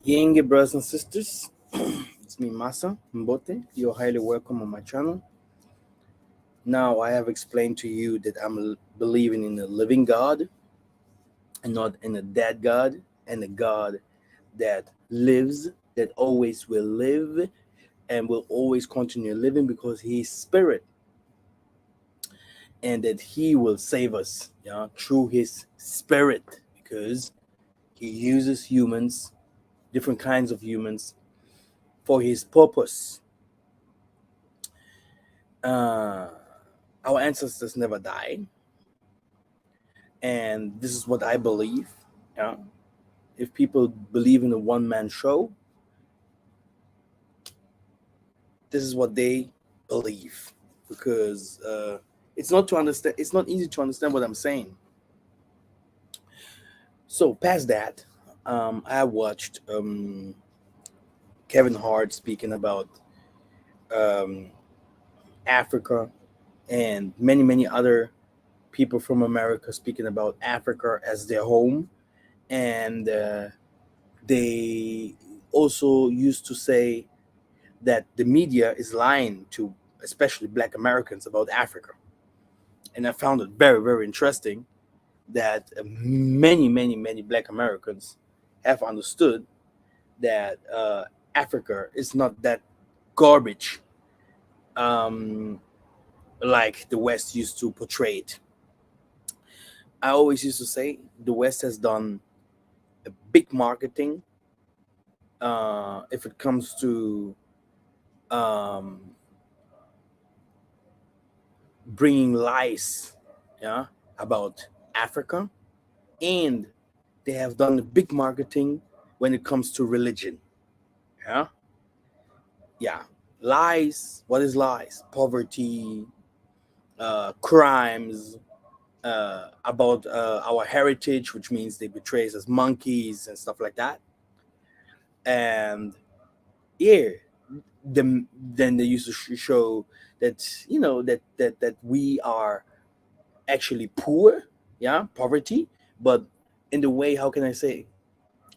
Yenge brothers and sisters, it's me Masa Mbote. You're highly welcome on my channel. Now I have explained to you that I'm believing in a living God and not in a dead God, and a God that lives, that always will live and will always continue living because He is spirit, and that He will save us, through His spirit, because He uses humans, different kinds of humans, for His purpose. uh, our ancestors never died, and this is what I believe. Yeah, if people believe in a one-man show, this is what they believe, because it's not to understand. It's not easy to understand what I'm saying. So past that, I watched Kevin Hart speaking about um, Africa, and many other people from America speaking about Africa as their home, and they also used to say that the media is lying to especially Black Americans about Africa. And I found it very interesting that many Black Americans have understood that Africa is not that garbage, um, like the West used to portray it. I always used to say the West has done a big marketing if it comes to um, bringing lies, yeah, about Africa, and they have done a big marketing when it comes to religion. Yeah, yeah, lies. What is lies? Poverty, crimes, about our heritage, which means they betray us as monkeys and stuff like that. And yeah, then they used to show that that we are actually poor, yeah, poverty, but in the way, how can I say,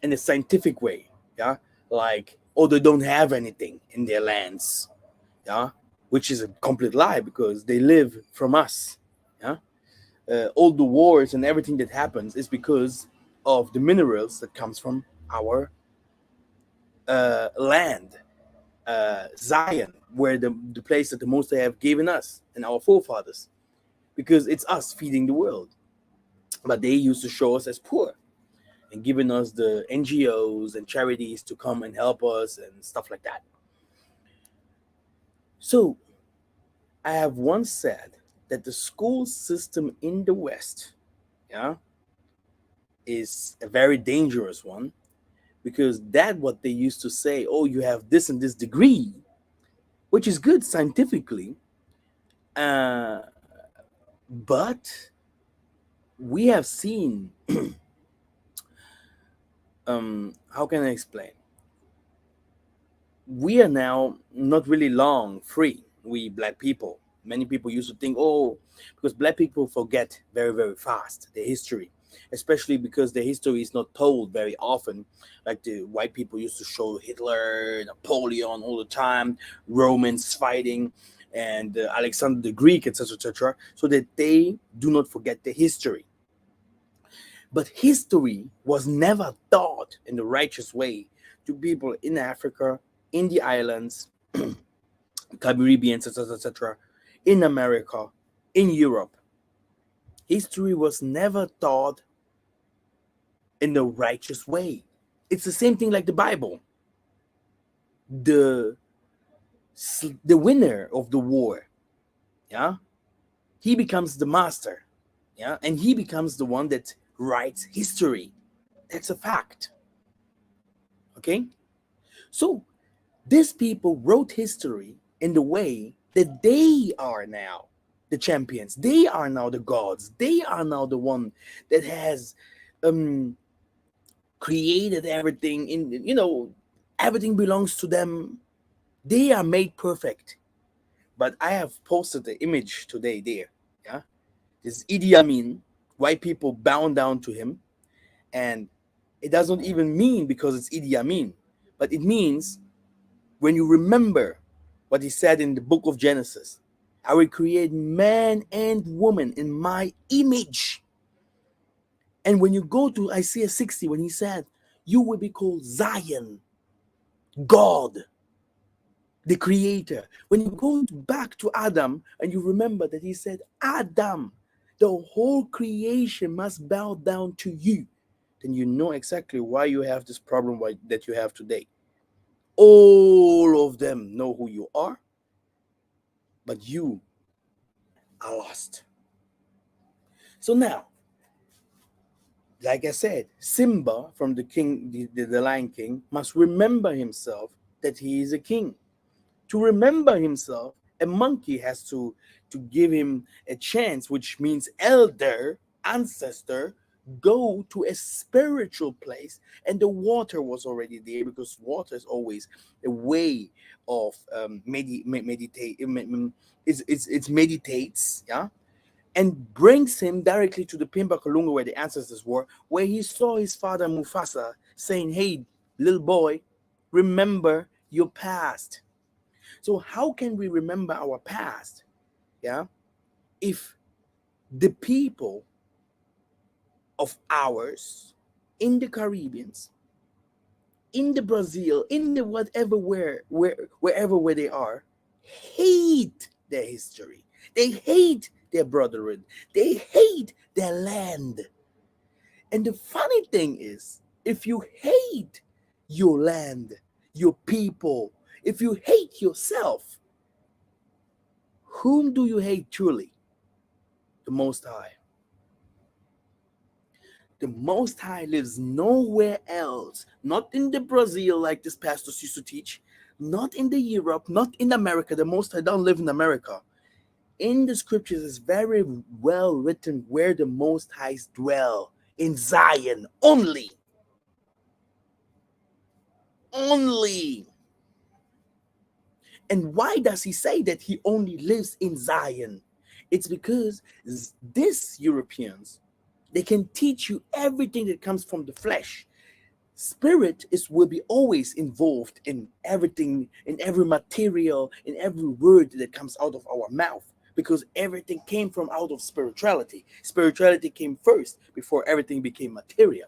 in a scientific way, yeah, like, oh, they don't have anything in their lands, yeah, which is a complete lie because they live from us, yeah. All the wars and everything that happens is because of the minerals that comes from our land, Zion, where the place that the Most High have given us and our forefathers, because it's us feeding the world. But they used to show us as poor and giving us the NGOs and charities to come and help us and stuff like that. So I have once said that the school system in the West, yeah, is a very dangerous one, because that what they used to say, oh, you have this and this degree, which is good scientifically, uh, but we have seen, how can I explain? We are now not really long free. We Black people. Many people used to think, oh, because Black people forget very fast their history, especially because their history is not told very often. Like the white people used to show Hitler, Napoleon all the time, Romans fighting, and Alexander the Greek, etc., so that they do not forget the history. But history was never taught in the righteous way to people in Africa, in the islands, Caribbean, etc., in America, in Europe. History was never taught in the righteous way. It's the same thing like the Bible. The the winner of the war, yeah, he becomes the master, yeah, and he becomes the one that writes history. That's a fact. Okay, so these people wrote history in the way that they are now the champions. They are now the gods. They are now the one that has um, created everything. Everything belongs to them. They are made perfect. But I have posted the image today there. Yeah, this Idi Amin, white people bound down to him, and It doesn't even mean because it's Idi Amin, but it means when you remember what he said in the book of Genesis, I will create man and woman in my image. And when you go to Isaiah 60, when he said, you will be called Zion, God, the creator. When you go back to Adam and you remember that he said, Adam, the whole creation must bow down to you, then you know exactly why you have this problem that you have today. All of them know who you are, but you are lost. So now, like I said, Simba from the king, the Lion King, must remember himself that he is a king. To remember himself, a monkey has to give him a chance, which means elder, ancestor, go to a spiritual place. And the water was already there, because water is always a way of meditate. It meditates, yeah, and brings him directly to the Pimba Kalunga where the ancestors were, where he saw his father Mufasa saying, hey, little boy, remember your past. So how can we remember our past? Yeah, if the people of ours in the Caribbeans, in the Brazil, in the whatever wherever where they are, hate their history. They hate their brotherhood. They hate their land. And the funny thing is, if you hate your land, your people, if you hate yourself, whom do you hate truly? The Most High. The Most High lives nowhere else, not in the Brazil like this pastor used to teach, not in the Europe, not in America. The Most High don't live in America. In the scriptures, it's very well written where the Most Highs dwell, in Zion only. Only. And why does he say that he only lives in Zion? It's because these Europeans, they can teach you everything that comes from the flesh. Spirit will be always involved in everything, in every material, in every word that comes out of our mouth, because everything came from out of spirituality. Spirituality came first before everything became material.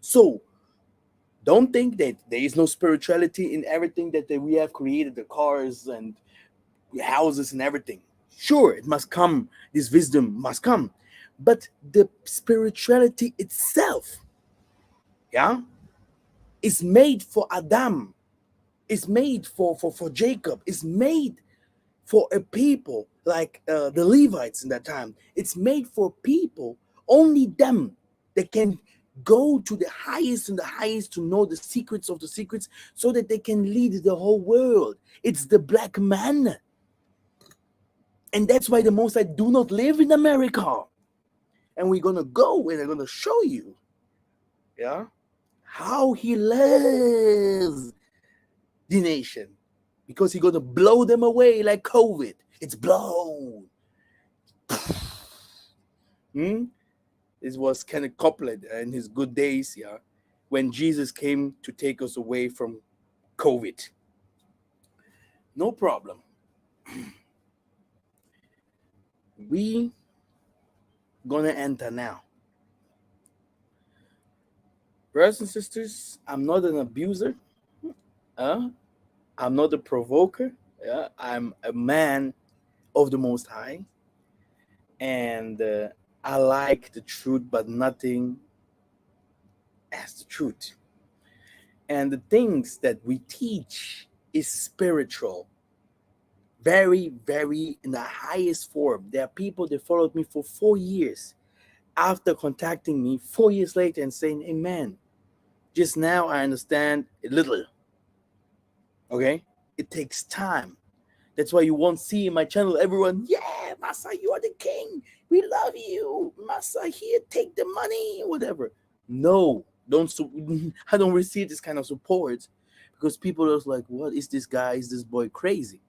So don't think that there is no spirituality in everything that we have created, the cars and houses and everything. Sure, it must come, this wisdom must come, but the spirituality itself, yeah, is made for Adam, is made for Jacob, is made for a people like the Levites in that time. It's made for people, only them that can go to the highest and the highest to know the secrets of the secrets, so that they can lead the whole world. It's the black man. And that's why the Most High do not live in America. And we're gonna go and I'm gonna show you, yeah, how he loves the nation, because he's gonna blow them away like COVID. It's blown. This was Kenneth Copeland in his good days, yeah, when Jesus came to take us away from COVID. No problem. We gonna enter now. Brothers and sisters, I'm not an abuser. I'm not a provoker. Yeah, I'm a man of the Most High, and I like the truth, but nothing as the truth. And the things that we teach is spiritual, very, very in the highest form. There are people that followed me for 4 years. After contacting me 4 years later and saying, hey man, just now I understand a little. Okay, it takes time. That's why you won't see in my channel everyone, yeah, Massa, you are the king. We love you. Massa, here, take the money, whatever. No, don't. I don't receive this kind of support, because people are like, what is this guy? Is this boy crazy?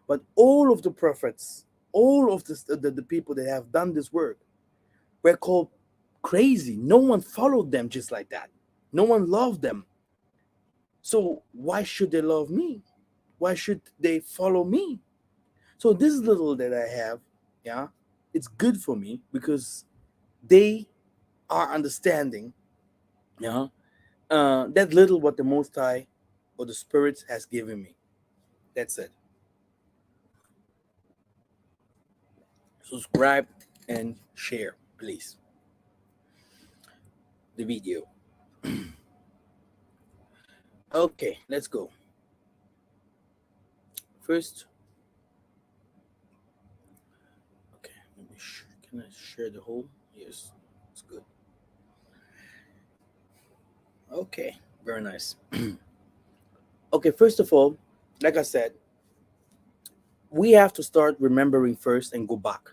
But all of the prophets, all of the people that have done this work were called crazy. No one followed them just like that. No one loved them. So why should they love me? Why should they follow me? So this little that I have, yeah, it's good for me because they are understanding, yeah, that little what the Most High or the Spirit has given me. That's it. Subscribe and share, please, the video. Okay, let's go. First, okay, let me can I share the whole? Yes, it's good. Okay, very nice. Okay, first of all, like I said, we have to start remembering first and go back.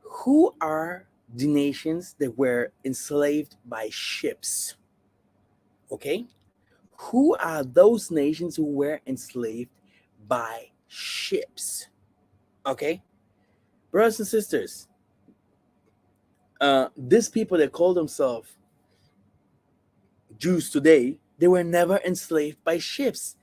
Who are the nations that were enslaved by ships? Okay, who are those nations who were enslaved by ships? Okay, brothers and sisters, these people that call themselves Jews today, they were never enslaved by ships.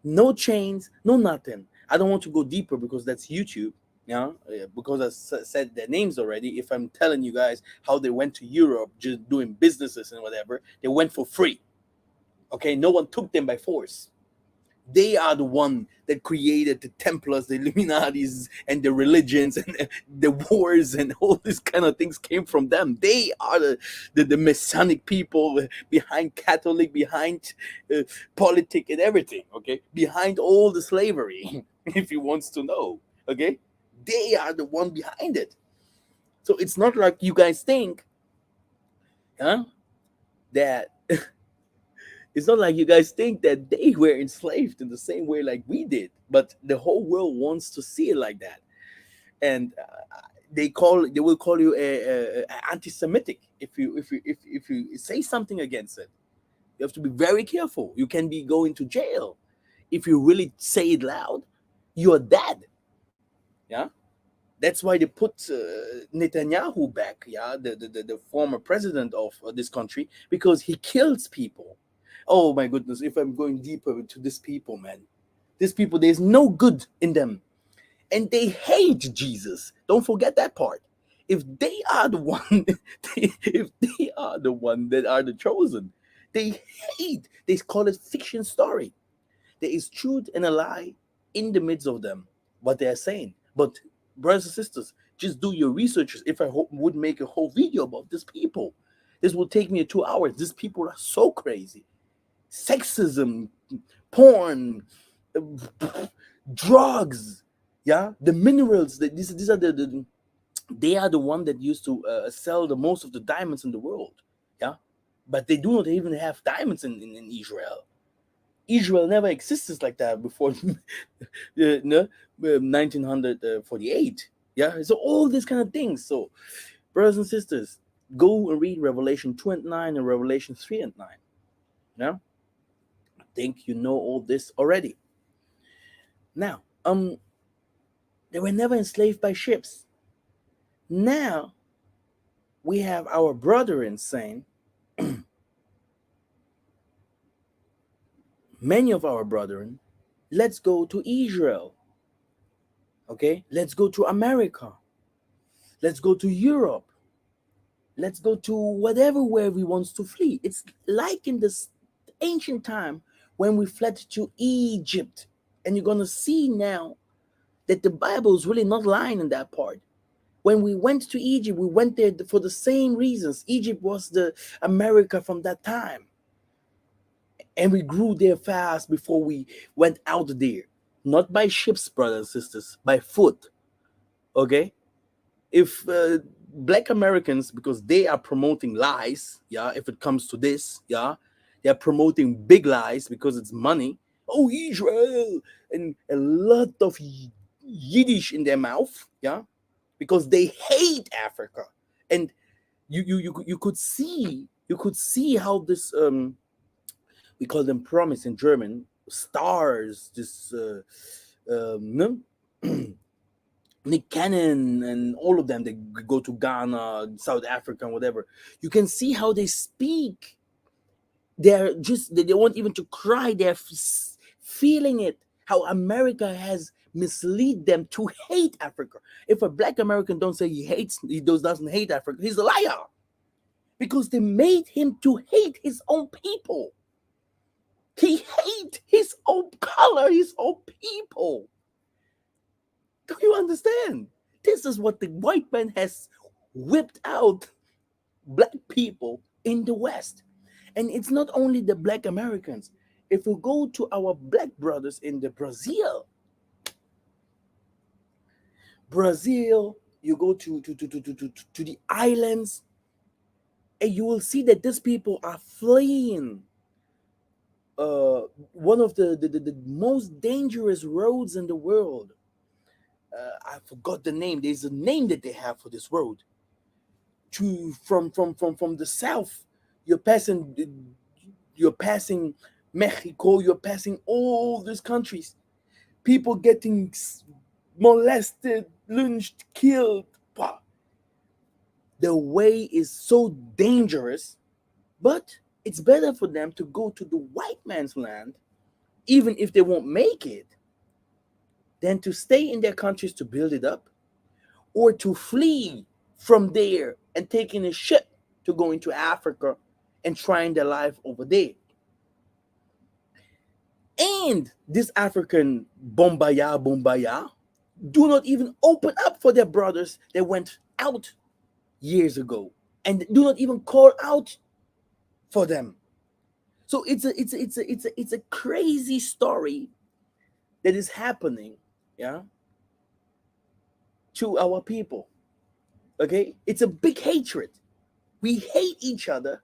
No chains, no nothing. I don't want to go deeper because that's YouTube. Yeah, because I said their names already. If I'm telling you guys how they went to Europe just doing businesses and whatever, they went for free. Okay, no one took them by force. They are the one that created the Templars, the Illuminatis, and the religions and the wars and all these kind of things came from them. They are the Masonic people behind Catholic, behind politic and everything. Okay, behind all the slavery, if you wants to know. Okay, they are the one behind it. So it's not like you guys think, huh? That it's not like you guys think that they were enslaved in the same way like we did, but the whole world wants to see it like that, and they will call you a anti-Semitic if you say something against it. You have to be very careful. You can be going to jail if you really say it loud. You are dead. Yeah, that's why they put Netanyahu back. Yeah, the former president of this country because he kills people. Oh my goodness! If I'm going deeper into these people, man, these people, there's no good in them, and they hate Jesus. Don't forget that part. If they are the one, if they are the one that are the chosen, they hate. They call it fiction story. There is truth and a lie in the midst of them, what they are saying. But brothers and sisters, just do your researches. If I would make a whole video about these people, this will take me 2 hours. These people are so crazy. Sexism, porn, drugs, yeah, the minerals. These are they are the one that used to sell the most of the diamonds in the world, yeah, but they do not even have diamonds in Israel. Israel never existed like that before no, 1948. Yeah, so all these kind of things. So, brothers and sisters, go and read Revelation 2 and 9 and Revelation 3 and 9. Yeah, I think you know all this already. Now, they were never enslaved by ships. Now, we have our brethren saying, many of our brethren, let's go to Israel. Okay, let's go to America. Let's go to Europe. Let's go to whatever where we want to flee. It's like in this ancient time when we fled to Egypt. And you're going to see now that the Bible is really not lying in that part. When we went to Egypt, we went there for the same reasons. Egypt was the America from that time. And we grew there fast before we went out there. Not by ships, brothers and sisters, by foot. Okay? If black Americans, because they are promoting lies, yeah, if it comes to this, yeah, they are promoting big lies because it's money. Oh, Israel, and a lot of Yiddish in their mouth, yeah, because they hate Africa, and you could see how this we call them promise in German stars, this no? Nick Cannon and all of them, they go to Ghana, South Africa, and whatever. You can see how they speak. They're just, they want even to cry. They're feeling it. How America has misled them to hate Africa. If a black American don't say doesn't hate Africa, he's a liar. Because they made him to hate his own people. He hate his own color, his own people. Do you understand? This is what the white man has whipped out black people in the West. And it's not only the black Americans. If we go to our black brothers in the Brazil, you go to the islands, and you will see that these people are fleeing one of the most dangerous roads in the world. I forgot the name. There's a name that they have for this road. From the south, you're passing Mexico, you're passing all these countries. People getting molested, lynched, killed. Wow. The way is so dangerous, but it's better for them to go to the white man's land, even if they won't make it, than to stay in their countries to build it up, or to flee from there and taking a ship to go into Africa and trying their life over there. And this African bombaya do not even open up for their brothers that went out years ago, and do not even call out for them. So it's a crazy story that is happening, yeah, to our people. Okay, it's a big hatred. We hate each other,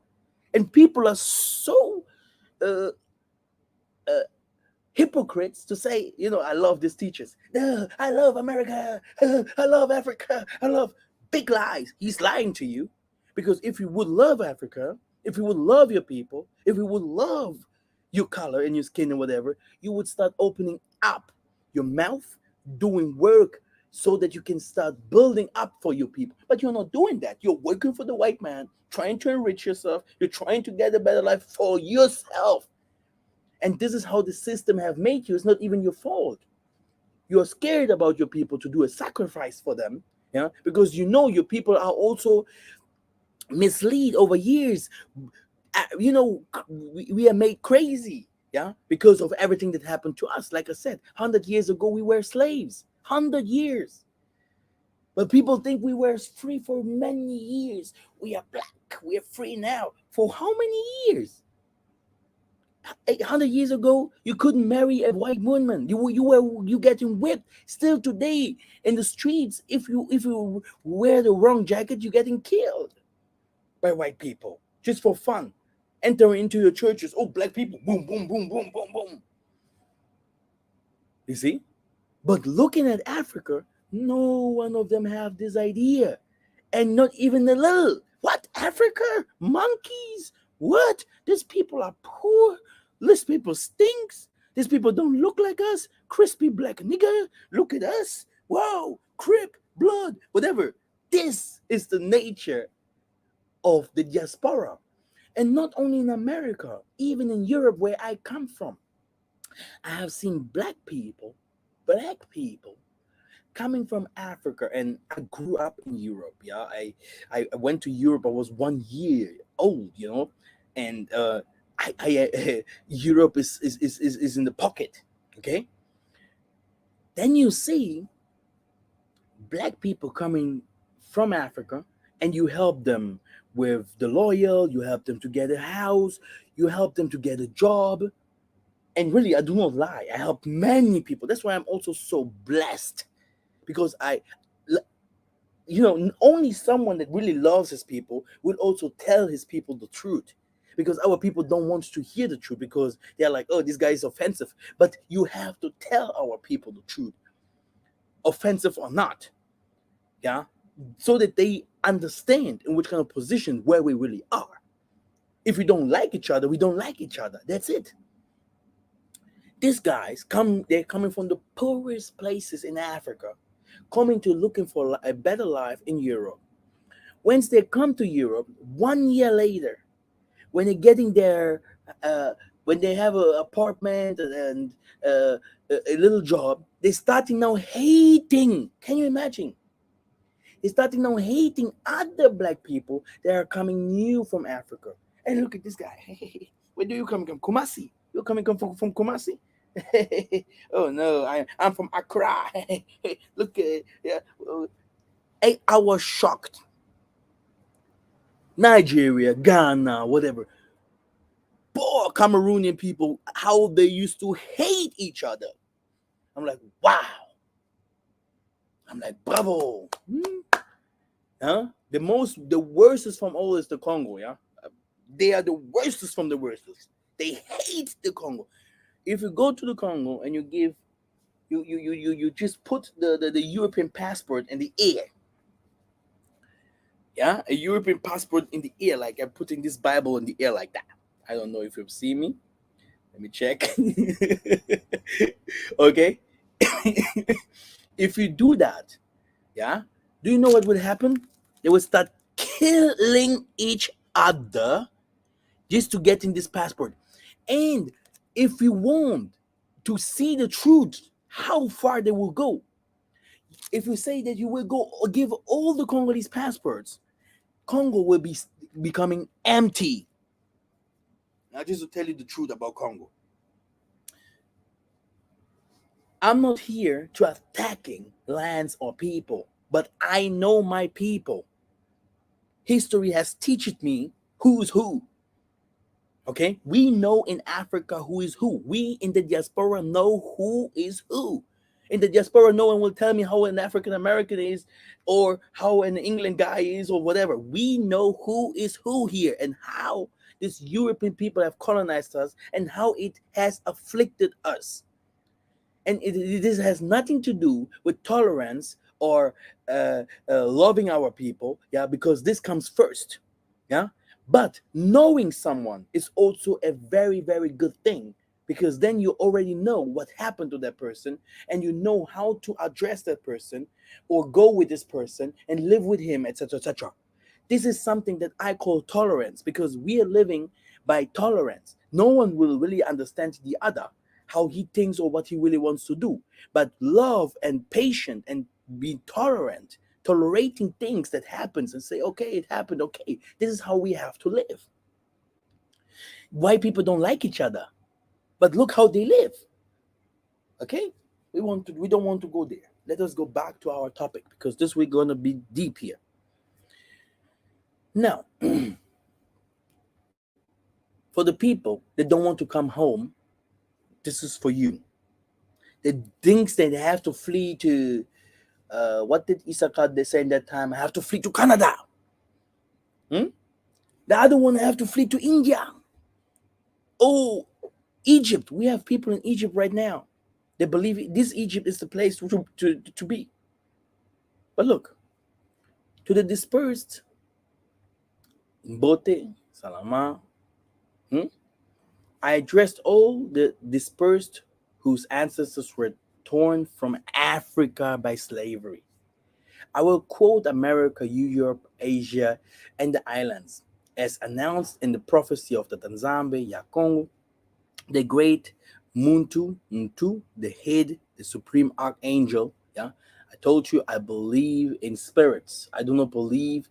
and people are so uh, uh, hypocrites to say, I love these teachers. No, I love America. I love Africa. I love big lies. He's lying to you, because if you would love Africa, if you would love your people, if you would love your color and your skin and whatever, you would start opening up your mouth, doing work so that you can start building up for your people. But you're not doing that. You're working for the white man, trying to enrich yourself. You're trying to get a better life for yourself. And this is how the system have made you. It's not even your fault. You're scared about your people to do a sacrifice for them, yeah, because your people are also misled over years. We are made crazy, yeah, because of everything that happened to us. Like I said, 100 years ago, we were slaves. 100 years. But people think we were free for many years. We are black. We are free now. For how many years? 800 years ago, you couldn't marry a white woman. You getting whipped. Still today in the streets, if you wear the wrong jacket, you're getting killed by white people just for fun. Enter into your churches. Oh, black people. Boom, boom, boom, boom, boom, boom. You see? But looking at Africa, no one of them have this idea. And not even a little. What? Africa? Monkeys? What? These people are poor. These people stinks. These people don't look like us. Crispy black nigger. Look at us. Wow. Crip, blood, whatever. This is the nature of the diaspora. And not only in America, even in Europe, where I come from, I have seen black people coming from Africa, and I grew up in Europe. Yeah, I went to Europe. I was 1 year old, and Europe is in the pocket. Okay, then you see black people coming from Africa, and you help them with the lawyer, you help them to get a house, you help them to get a job. And really, I do not lie, I help many people. That's why I'm also so blessed, because only someone that really loves his people will also tell his people the truth, because our people don't want to hear the truth, because they're like, oh, this guy is offensive. But you have to tell our people the truth, offensive or not, yeah, so that they understand in which kind of position where we really are. If we don't like each other, we don't like each other. That's it. These guys they're coming from the poorest places in Africa, coming to looking for a better life in Europe. Once they come to Europe, 1 year later, when they're getting their, uh, when they have an apartment and a little job, they're starting now hating. Can you imagine? They're starting now hating other black people that are coming new from Africa. And look at this guy. Hey, where do you come from? Kumasi. You're coming from Kumasi? Oh no, I'm from Accra. Look at, yeah. I was shocked. Nigeria, Ghana, whatever. Poor Cameroonian people, how they used to hate each other. I'm like, wow. I'm like, bravo. Huh? The worstest from all is the Congo, yeah? They are the worstest from the worstest. They hate the Congo. If you go to the Congo and you give, you just put the European passport in the air, yeah? A European passport in the air, like I'm putting this Bible in the air like that. I don't know if you've seen me. Let me check. Okay. If you do that, yeah, do you know what would happen? They would start killing each other just to get in this passport. And if you want to see the truth, how far they will go, if you say that you will go give all the Congolese passports, Congo will be becoming empty. Now, just to tell you the truth about Congo, I'm not here to attacking lands or people, but I know my people. History has taught me who's who. Okay, we know in Africa who is who. We in the diaspora know who is who. In the diaspora, no one will tell me how an African American is, or how an England guy is, or whatever. We know who is who here, and how these European people have colonized us, and how it has afflicted us. And this has nothing to do with tolerance or loving our people, yeah, because this comes first, yeah. But knowing someone is also a very, very good thing, because then you already know what happened to that person, and you know how to address that person, or go with this person and live with him, etc., etc. This is something that I call tolerance, because we are living by tolerance. No one will really understand the other, how he thinks or what he really wants to do. But love and patience and be tolerant, tolerating things that happens, and say, okay, it happened, okay, this is how we have to live. White people don't like each other, but look how they live. Okay, we don't want to go there. Let us go back to our topic, because this we're going to be deep here. Now, for the people that don't want to come home, this is for you. The things that have to flee to, what did yiseka'yah say in that time? I have to flee to Canada. Hmm? The other one have to flee to India. Oh, Egypt. We have people in Egypt right now. They believe this Egypt is the place to be. But look, to the dispersed, Mbote, Salama, I addressed all the dispersed whose ancestors were torn from Africa by slavery. I will quote America, Europe, Asia, and the islands, as announced in the prophecy of the Tanzambe, Yakongo, the great Muntu, the head, the supreme archangel. Yeah, I told you I believe in spirits. I do not believe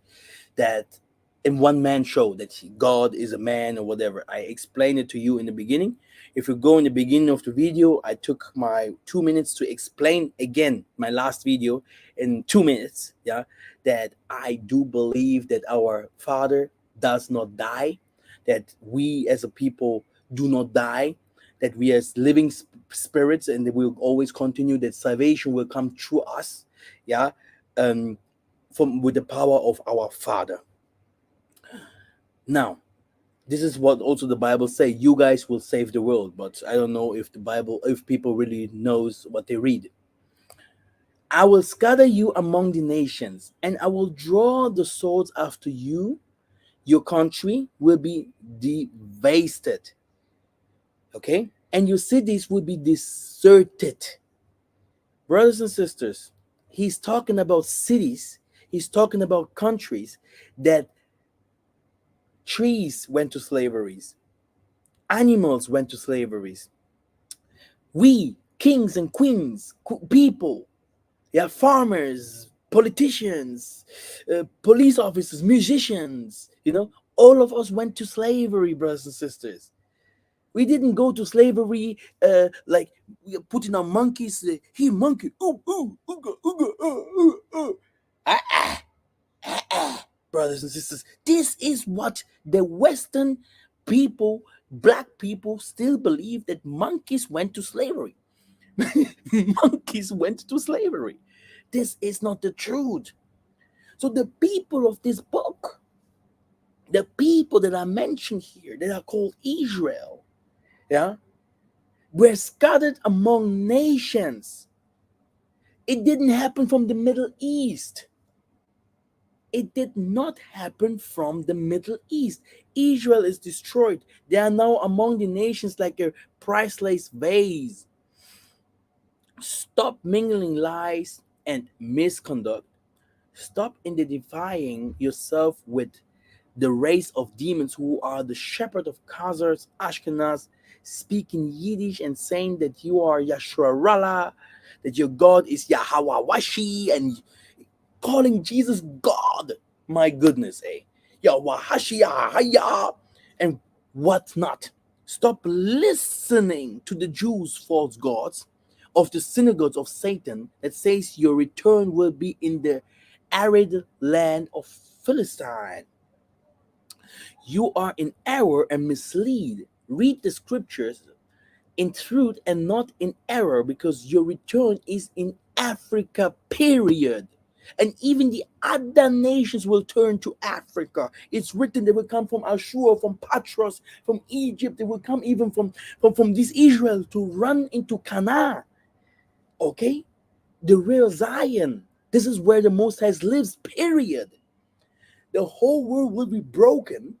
that in one man show that God is a man or whatever. I explained it to you in the beginning. If you go in the beginning of the video, I took my 2 minutes to explain again my last video in 2 minutes. Yeah, that I do believe that our Father does not die, that we as a people do not die, that we as living spirits, and that we will always continue, that salvation will come through us. Yeah, from with the power of our Father. Now, this is what also the Bible say, you guys will save the world, but I don't know if the Bible, if people really knows what they read. I will scatter you among the nations, and I will draw the swords after you. Your country will be devastated, okay, and your cities will be deserted. Brothers and sisters, He's talking about cities, he's talking about countries that trees went to slaveries, animals went to slaveries. We, kings and queens, people, yeah, farmers, politicians, police officers, musicians, all of us went to slavery, brothers and sisters. We didn't go to slavery like we are putting on monkeys. Here, monkey. Ooh, ooh, ooga, ooga, ah, ah, ah, ah. Brothers and sisters, this is what the Western people, black people, still believe, that monkeys went to slavery. Monkeys went to slavery. This is not the truth. So the people of this book, the people that are mentioned here, that are called Israel, yeah, were scattered among nations. It didn't happen from the Middle East. It did not happen from the Middle East. Israel is destroyed. They are now among the nations like a priceless vase. Stop mingling lies and misconduct. Stop identifying yourself with the race of demons who are the shepherd of Khazars, Ashkenaz, speaking Yiddish and saying that you are Yasharallah, that your God is Yahwawashi, and calling Jesus God. My goodness, eh? Yawahashi, Yahaya, and what not. Stop listening to the Jews' false gods of the synagogues of Satan that says your return will be in the arid land of Philistine. You are in error and mislead. Read the scriptures in truth and not in error, because your return is in Africa, period. And even the other nations will turn to Africa. It's written they will come from Ashur, from Patros, from Egypt. They will come even from this Israel to run into Canaan. Okay? The real Zion. This is where the Most High lives, period. The whole world will be broken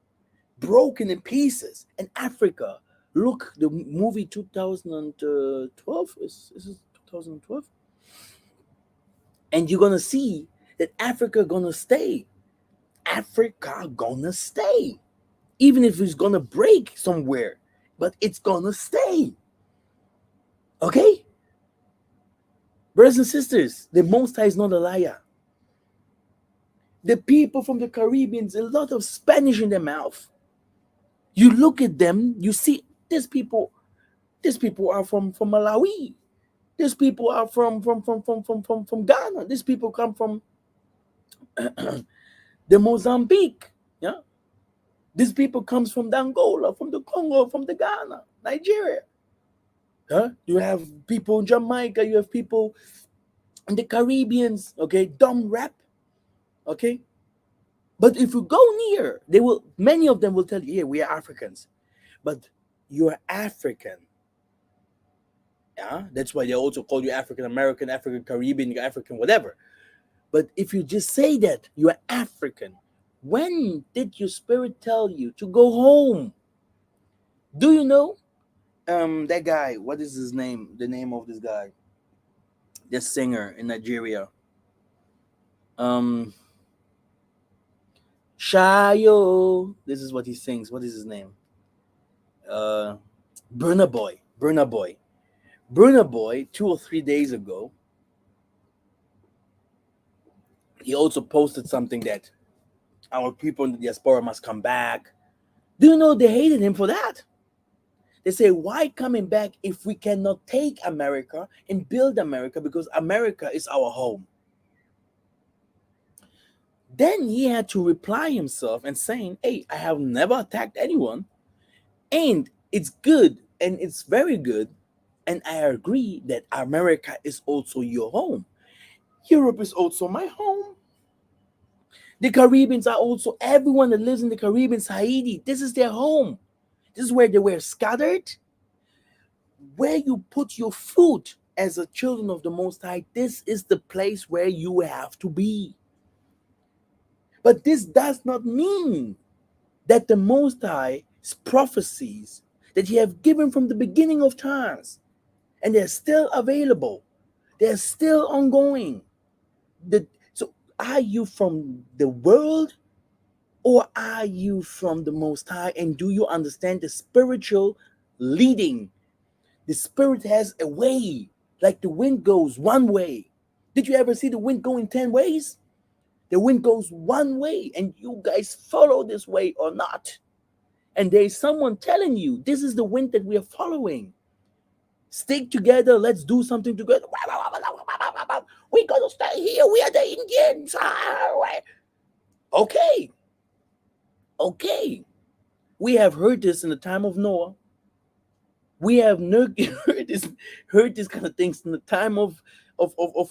in pieces. And Africa, look, the movie 2012, is it 2012? And you're gonna see that Africa gonna stay. Africa gonna stay. Even if it's gonna break somewhere, but it's gonna stay. Okay? Brothers and sisters, the Most High is not a liar. The people from the Caribbean, a lot of Spanish in their mouth. You look at them, you see these people are from Malawi. These people are from Ghana. These people come from the Mozambique. Yeah. These people comes from the Angola, from the Congo, from the Ghana, Nigeria. Huh? You have people in Jamaica, you have people in the Caribbeans, okay, dumb rap. Okay. But if you go near, many of them will tell you, yeah, we are Africans. But you're African. Yeah, that's why they also call you African American, African Caribbean, African whatever. But if you just say that you are African, when did your spirit tell you to go home? Do you know that guy? What is his name? The name of this guy, this singer in Nigeria. Um, Shayo. This is what he sings. What is his name? Uh, Burna Boy. Burna Boy. Burna Boy. 2 or 3 days ago, he also posted something that our people in the diaspora must come back. Do you know they hated him for that? They say, why coming back if we cannot take America and build America, because America is our home? Then he had to reply himself and saying, hey, I have never attacked anyone, and it's good and it's very good, and I agree that America is also your home. Europe is also my home. The Caribbeans are also, everyone that lives in the Caribbean, Haiti, this is their home. This is where they were scattered. Where you put your foot as a children of the Most High, this is the place where you have to be. But this does not mean that the Most High's prophecies that He have given from the beginning of times, and they're still available, they're still ongoing. So are you from the world, or are you from the Most High? And do you understand the spiritual leading? The spirit has a way, like the wind goes one way. Did you ever see the wind going 10 ways? The wind goes one way, and you guys follow this way or not. And there is someone telling you this is the wind that we are following. Stick together, let's do something together. We gotta stay here. We are the Indians. Okay, okay. We have heard this in the time of Noah. We have heard this kind of things in the time of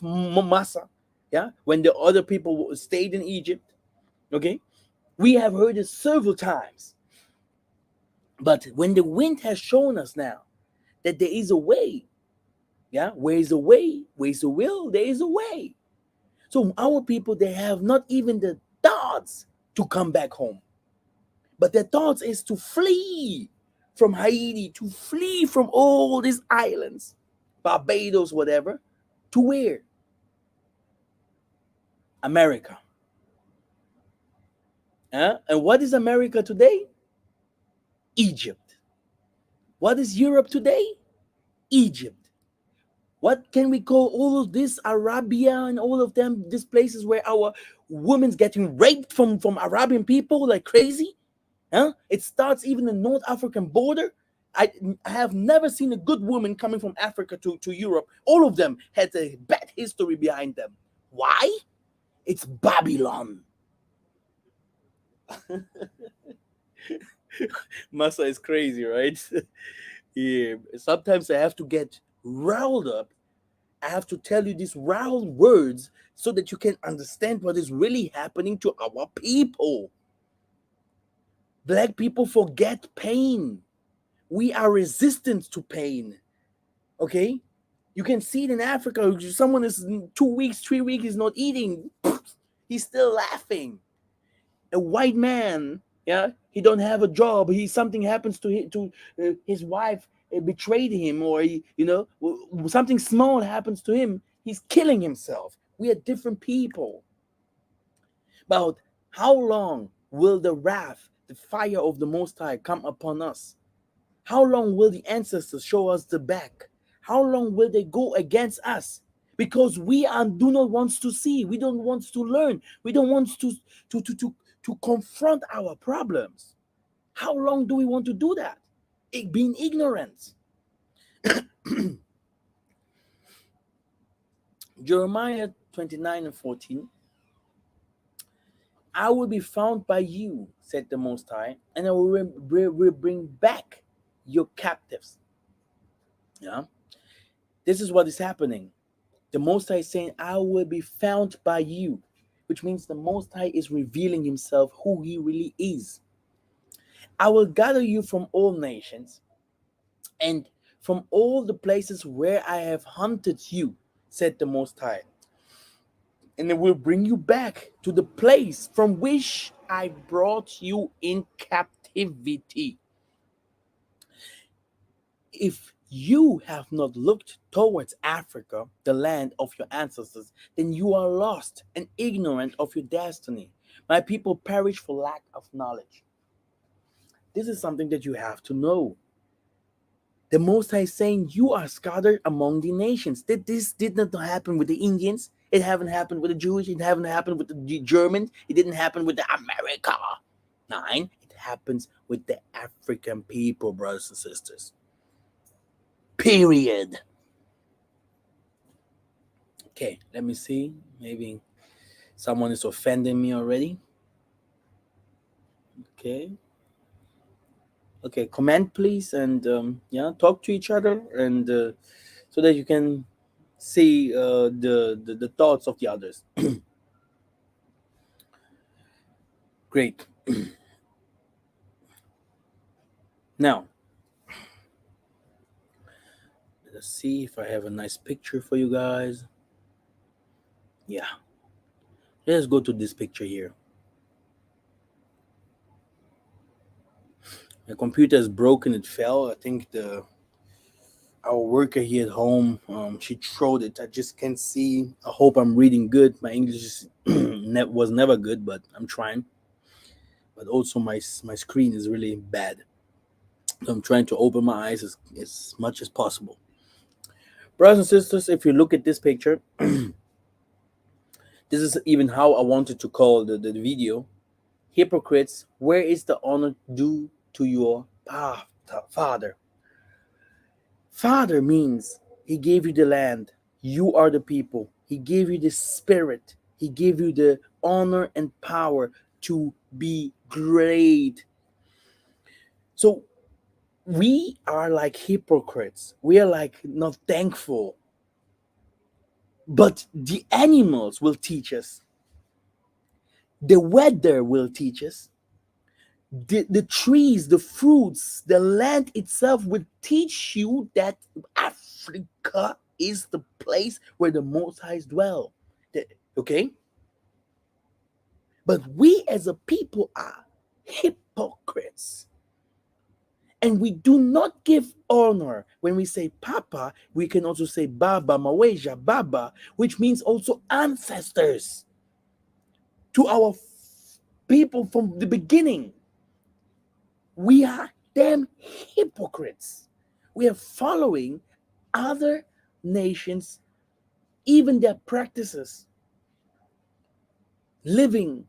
Massa. Yeah, when the other people stayed in Egypt. Okay, we have heard it several times. But when the wind has shown us now that there is a way, yeah, where is a way, where is a will, there is a way. So our people, they have not even the thoughts to come back home, but their thoughts is to flee from Haiti, to flee from all these islands, Barbados, whatever, to where? America. And what is America today? Egypt. What is Europe today? Egypt. What can we call all of this Arabia and all of them, these places where our women's getting raped from Arabian people like crazy? It starts even the North African border. I have never seen a good woman coming from Africa to Europe. All of them had a bad history behind them. Why? It's Babylon. Massa is crazy, right? Yeah. Sometimes I have to get riled up. I have to tell you these riled words so that you can understand what is really happening to our people. Black people forget pain. We are resistant to pain. Okay? You can see it in Africa. Someone is 2 weeks, 3 weeks is not eating. He's still laughing. A white man, yeah, he don't have a job. Something happens to his wife, betrayed him, or something small happens to him. He's killing himself. We are different people. But how long will the wrath, the fire of the Most High come upon us? How long will the ancestors show us the back? How long will they go against us? Because do not want to see, we don't want to learn, we don't want to confront our problems. How long do we want to do that? Being ignorant. Jeremiah 29:14. I will be found by you, said the Most High, and I will bring back your captives. Yeah, this is what is happening. The Most High is saying, I will be found by you, which means the Most High is revealing himself, who he really is. I will gather you from all nations and from all the places where I have hunted you, said the Most High. And it will bring you back to the place from which I brought you in captivity. If you have not looked towards Africa, the land of your ancestors, then you are lost and ignorant of your destiny. My people perish for lack of knowledge. This is something that you have to know. The Most High is saying you are scattered among the nations. This did not happen with the Indians. It haven't happened with the Jewish. It haven't happened with the Germans. It didn't happen with the America. Nine. It happens with the African people, brothers and sisters. Period. Okay, let me see. Maybe someone is offending me already. Okay. Okay, comment please, and yeah, talk to each other, and so that you can see the thoughts of the others. Great. Now, let's see if I have a nice picture for you guys. Yeah, let's go to this picture here. The computer is broken. It fell. I think our worker here at home. She throwed it. I just can't see. I hope I'm reading good. My English was never good, but I'm trying. But also my screen is really bad. So I'm trying to open my eyes as much as possible. Brothers and sisters, if you look at this picture, this is even how I wanted to call the video. Hypocrites, where is the honor due to your father? Father means he gave you the land. You are the people. He gave you the spirit. He gave you the honor and power to be great. So we are like hypocrites. We are like not thankful. But the animals will teach us. The weather will teach us. The trees, the fruits, the land itself will teach you that Africa is the place where the Most High dwell. Okay? But we as a people are hypocrites. And we do not give honor. When we say Papa, we can also say Baba, Maweja, Baba, which means also ancestors to our people from the beginning. We are damn hypocrites. We are following other nations, even their practices, living.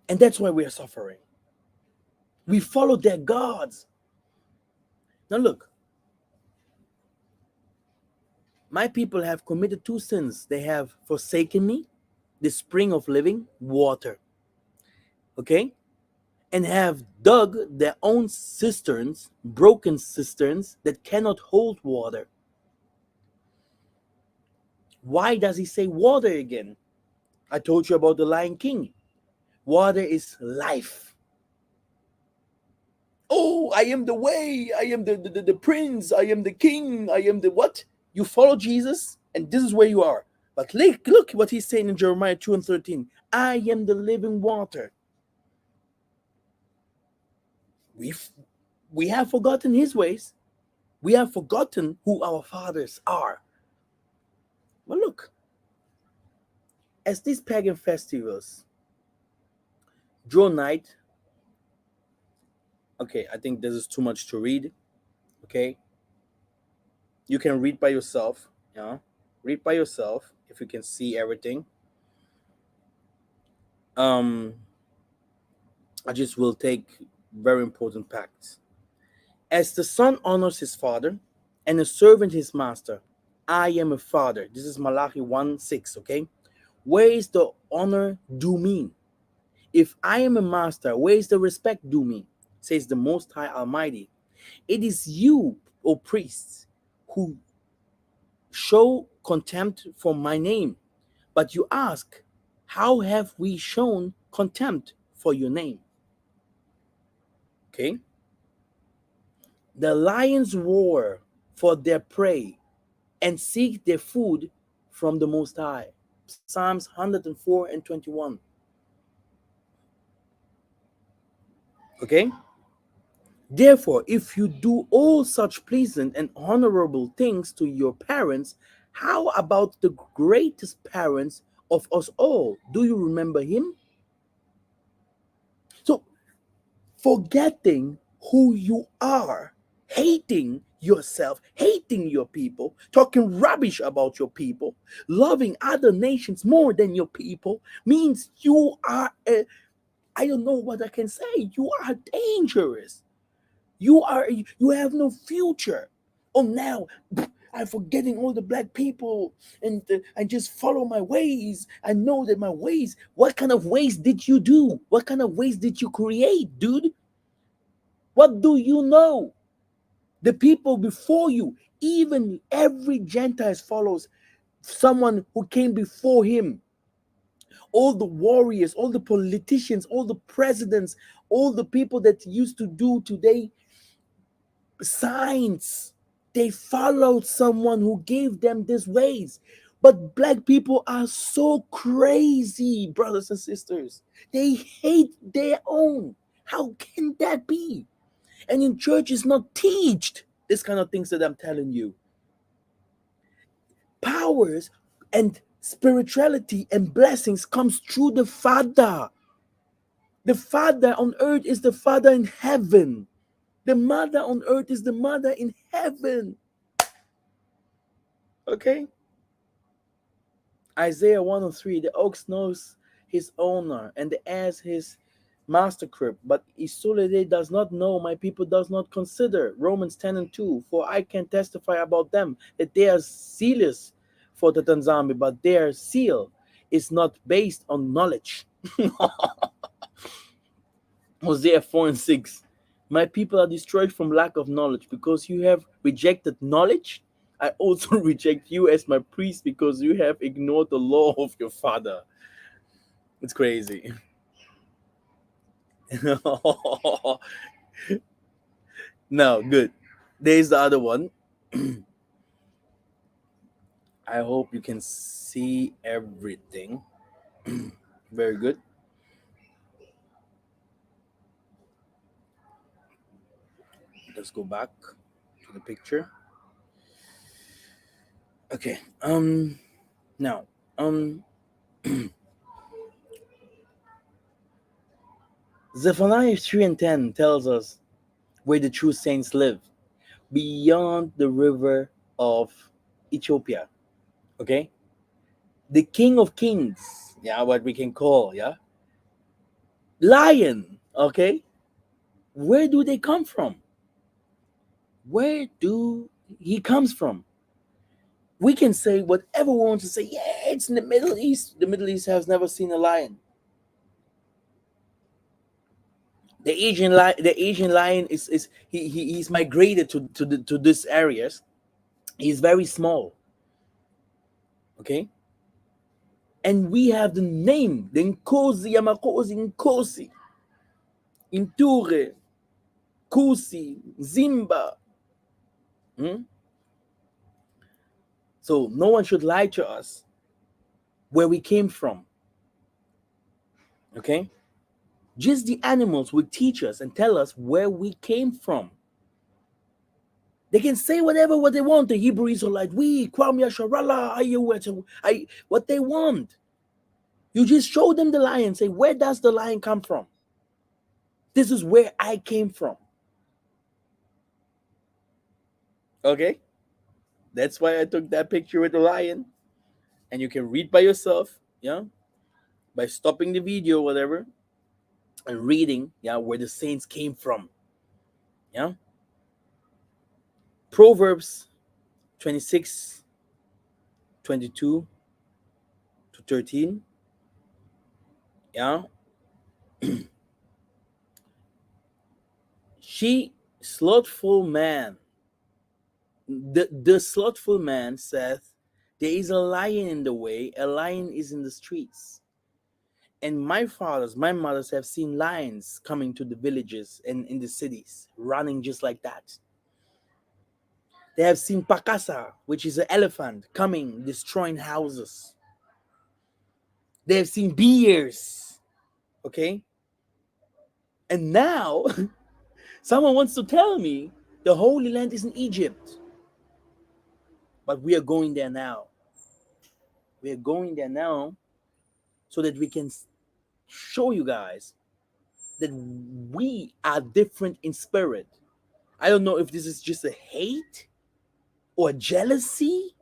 And that's why we are suffering. We follow their gods. Now, look, my people have committed two sins. They have forsaken me, the spring of living water, okay? And have dug their own cisterns, broken cisterns that cannot hold water. Why does he say water again? I told you about the Lion King. Water is life. Oh, I am the way. I am the prince. I am the king. I am the what? You follow Jesus, and this is where you are. But look what he's saying in Jeremiah 2 and 13. I am the living water. We have forgotten his ways. We have forgotten who our fathers are. Well, look, as these pagan festivals draw night, okay, I think this is too much to read. Okay, you can read by yourself. Yeah, read by yourself if you can see everything. Um, I just will take very important facts. As the son honors his father, and a servant his master, I am a father. This is Malachi 1:6. Okay, where is the honor due me? If I am a master, where is the respect due me? Says the Most High Almighty. It is you, O priests, who show contempt for my name. But you ask, how have we shown contempt for your name? Okay. The lions roar for their prey and seek their food from the Most High. Psalms 104 and 21. Okay. Therefore, if you do all such pleasant and honorable things to your parents, how about the greatest parents of us all? Do you remember him? So, forgetting who you are, hating yourself, hating your people, talking rubbish about your people, loving other nations more than your people means you are I don't know what I can say. You are dangerous. You have no future. Oh, now I'm forgetting all the black people and I just follow my ways. I know that my ways. What kind of ways did you do? What kind of ways did you create, dude? What do you know? The people before you, even every Gentile follows someone who came before him. All the warriors, all the politicians, all the presidents, all the people that used to do today signs. They followed someone who gave them these ways. But black people are so crazy, brothers and sisters. They hate their own. How can that be? And in church is not taught. This kind of things that I'm telling you. Powers and spirituality and blessings comes through the Father. The Father on earth is the Father in heaven. The Mother on earth is the Mother in heaven. Okay? Isaiah 103, the ox knows his owner, and the ass his master crib, but Isolde does not know, my people does not consider. Romans 10 and 2, for I can testify about them that they are zealous for the Tanzami, but their zeal is not based on knowledge. Hosea 4 and 6, my people are destroyed from lack of knowledge because you have rejected knowledge. I also reject you as my priest because you have ignored the law of your father. It's crazy. No, good. There's the other one. I hope you can see everything. Very good. Let's go back to the picture. Okay. Now, Zephaniah 3 and 10 tells us where the true saints live, beyond the river of Ethiopia. Okay? The King of Kings, yeah, what we can call, yeah, Lion. Okay? Where do they come from? Where do he comes from? We can say whatever we want to say. Yeah, it's in the Middle East. The Middle East has never seen a lion. The Asian lion is he's migrated to this areas. He's very small. Okay, and we have the name, the Nkosi, Yamakosi, Nkosi, Inture, Kusi, Zimba. Hmm? So no one should lie to us where we came from. Okay, just the animals will teach us and tell us where we came from. They can say whatever what they want. The Hebrew Israelite, we, Kwame Sharala, I, what they want. You just show them the lion. Say, where does the lion come from? This is where I came from. Okay, that's why I took that picture with the lion, and you can read by yourself. Yeah, by stopping the video, whatever, and reading. Yeah, where the saints came from. Yeah, Proverbs 26, 22 to 13. Yeah, she slothful man. The slothful man saith, there is a lion in the way, a lion is in the streets. And my fathers, my mothers have seen lions coming to the villages and in the cities, running just like that. They have seen pakasa, which is an elephant, coming, destroying houses. They have seen bears, okay? And now, someone wants to tell me the Holy Land is in Egypt. But we are going there now. We are going there now so that we can show you guys that we are different in spirit. I don't know if this is just a hate or jealousy,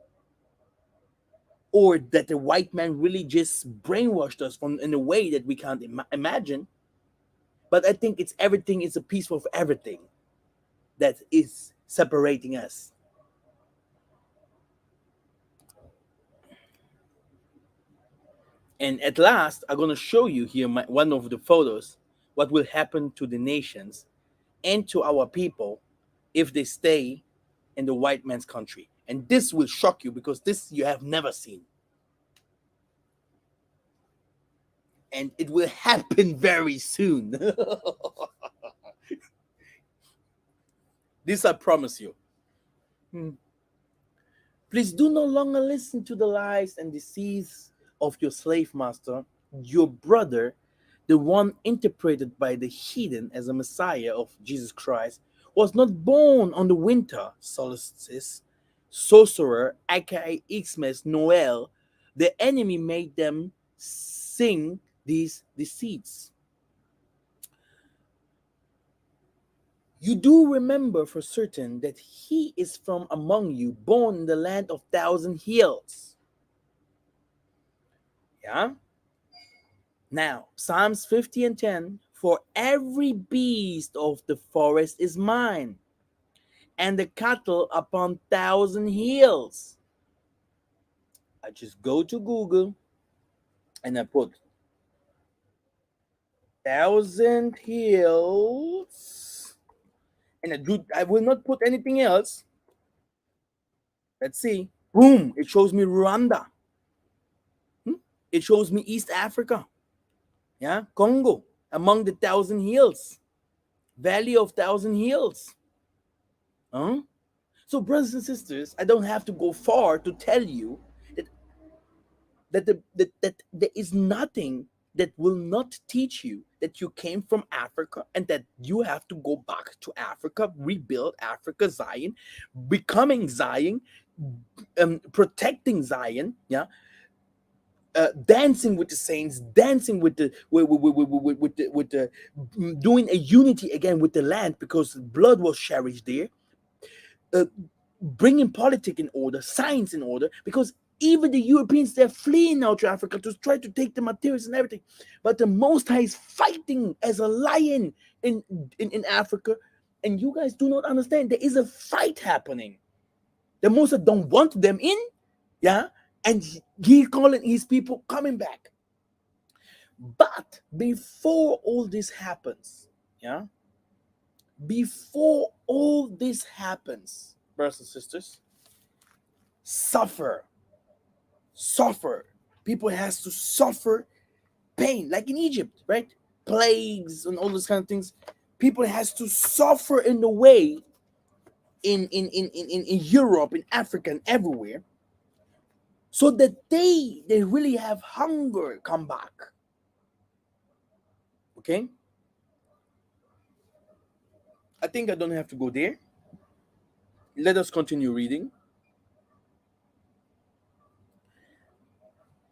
or that the white man really just brainwashed us from in a way that we can't imagine. But I think it's everything is a piece of everything that is separating us. And at last, I'm gonna show you here one of the photos. What will happen to the nations and to our people if they stay in the white man's country? And this will shock you because this you have never seen. And it will happen very soon. This I promise you. Hmm. Please do no longer listen to the lies and deceits of your slave master, your brother, the one interpreted by the heathen as a Messiah of Jesus Christ, was not born on the winter solstice, sorcerer, aka Xmas, Noel, the enemy made them sing these deceits. You do remember for certain that he is from among you, born in the land of thousand hills. Yeah? Now, Psalms 50 and 10, for every beast of the forest is mine, and the cattle upon thousand hills. I just go to Google and I put thousand hills, and I will not put anything else. Let's see. Boom! It shows me Rwanda. It shows me East Africa. Yeah, Congo, among the thousand hills, Valley of Thousand Hills. Huh? So, brothers and sisters, I don't have to go far to tell you that that there is nothing that will not teach you that you came from Africa and that you have to go back to Africa, rebuild Africa, Zion, becoming Zion, protecting Zion, yeah, dancing with the saints, dancing with the doing a unity again with the land because blood was cherished there, uh, bringing politics in order, science in order, because even the Europeans, they're fleeing now to Africa to try to take the materials and everything. But the Most High is fighting as a lion in Africa. And you guys do not understand. There is a fight happening. The Most High don't want them in, yeah? And he calling his people coming back. But before all this happens, yeah? Before all this happens, brothers and sisters, suffer. People has to suffer pain, like in Egypt, right? Plagues and all those kind of things. People has to suffer in the way in Europe, in Africa, and everywhere, so that they really have hunger come back. Okay? I think I don't have to go there. Let us continue reading.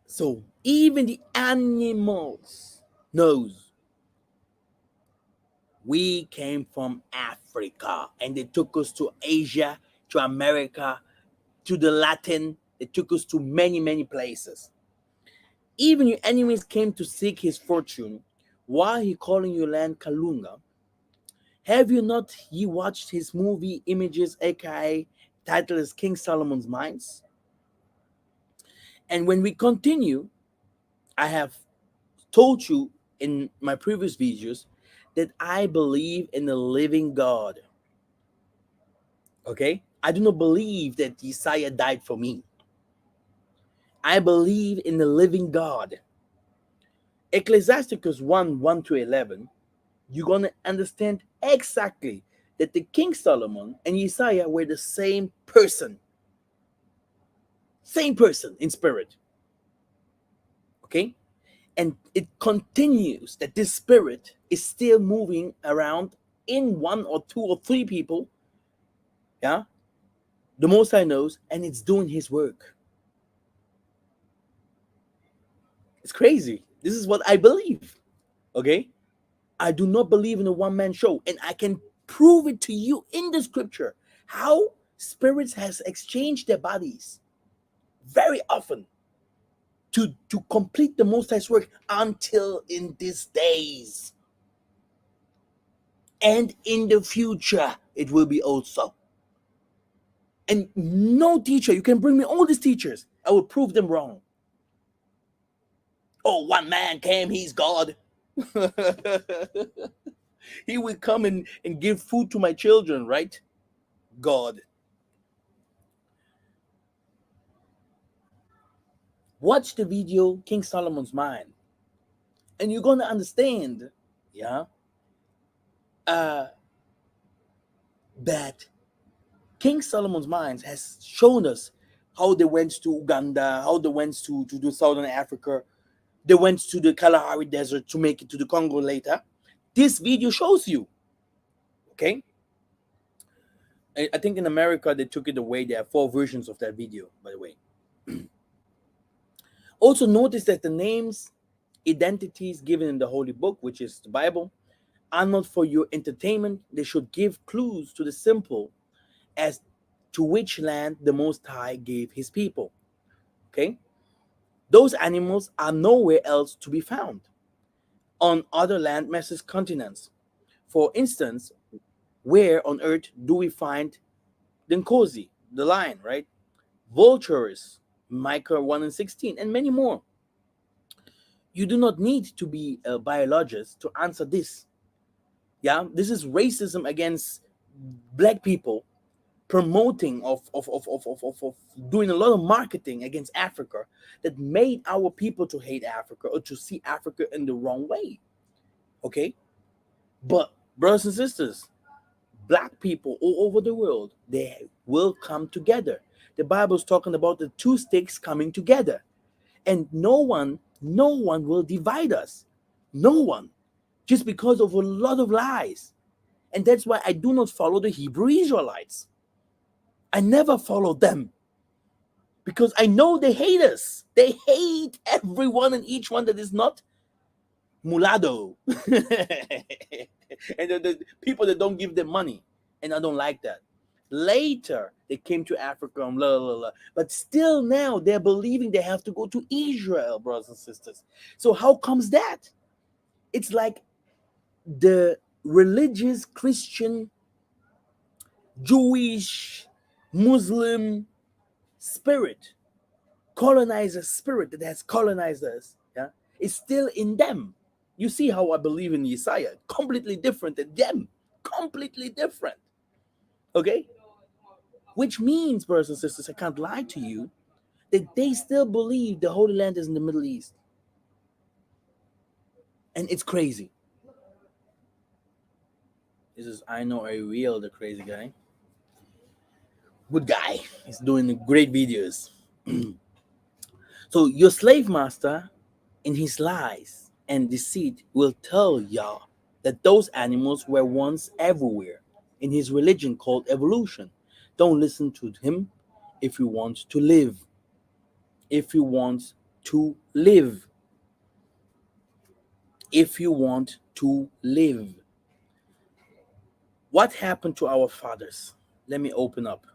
So even the animals knows we came from Africa and they took us to Asia, to America, to the Latin. They took us to many places. Even your enemies came to seek his fortune. Why he calling you land Kalunga? Have you not ye watched his movie Images, aka title is King Solomon's Mines? And when we continue, I have told you in my previous videos that I believe in the living God. Okay? I do not believe that Yesaya died for me. I believe in the living God. Ecclesiasticus 1 to 11, you're going to understand exactly that the King Solomon and Yesaya were the same person. Same person in spirit. Okay? And it continues that this spirit is still moving around in one or two or three people. Yeah? The Most High knows, and it's doing his work. It's crazy. This is what I believe. Okay? I do not believe in a one-man show, and I can prove it to you in the scripture how spirits has exchanged their bodies very often to complete the Most High's work until in these days. And in the future, it will be also. And no teacher, you can bring me all these teachers, I will prove them wrong. Oh, one man came, he's God. He will come and give food to my children, right? God. Watch the video King Solomon's Mind, and you're gonna understand, yeah, uh, that King Solomon's Mines has shown us how they went to Uganda, how they went to the Southern Africa, they went to the Kalahari Desert to make it to the Congo later. This video shows you, okay? I think in America they took it away. There are 4 versions of that video, by the way. Also notice that the names, identities given in the Holy Book, which is the Bible, are not for your entertainment. They should give clues to the simple as to which land the Most High gave his people. Okay? Those animals are nowhere else to be found on other land masses continents. For instance, where on earth do we find the Nkosi, the lion, right? Vultures, Micah 1 and 16, and many more. You do not need to be a biologist to answer this. Yeah, this is racism against black people, promoting of doing a lot of marketing against Africa that made our people to hate Africa or to see Africa in the wrong way. Okay? But brothers and sisters, black people all over the world, they will come together. The Bible's talking about the 2 sticks coming together. And no one will divide us. No one. Just because of a lot of lies. And that's why I do not follow the Hebrew Israelites. I never follow them. Because I know they hate us. They hate everyone and each one that is not mulatto. And the people that don't give them money. And I don't like that. Later, they came to Africa and blah, blah, blah. But still now, they're believing they have to go to Israel, brothers and sisters. So how comes that? It's like the religious, Christian, Jewish, Muslim spirit, colonizer spirit that has colonized us, yeah, is still in them. You see how I believe in Yesaya? Completely different than them. Completely different. Okay? Which means, brothers and sisters, I can't lie to you, that they still believe the Holy Land is in the Middle East. And it's crazy. This is I Know a Real, the crazy guy. Good guy. He's doing great videos. So your slave master, in his lies and deceit, will tell y'all that those animals were once everywhere in his religion called evolution. Don't listen to him if you want to live. If you want to live. If you want to live. What happened to our fathers? Let me open up.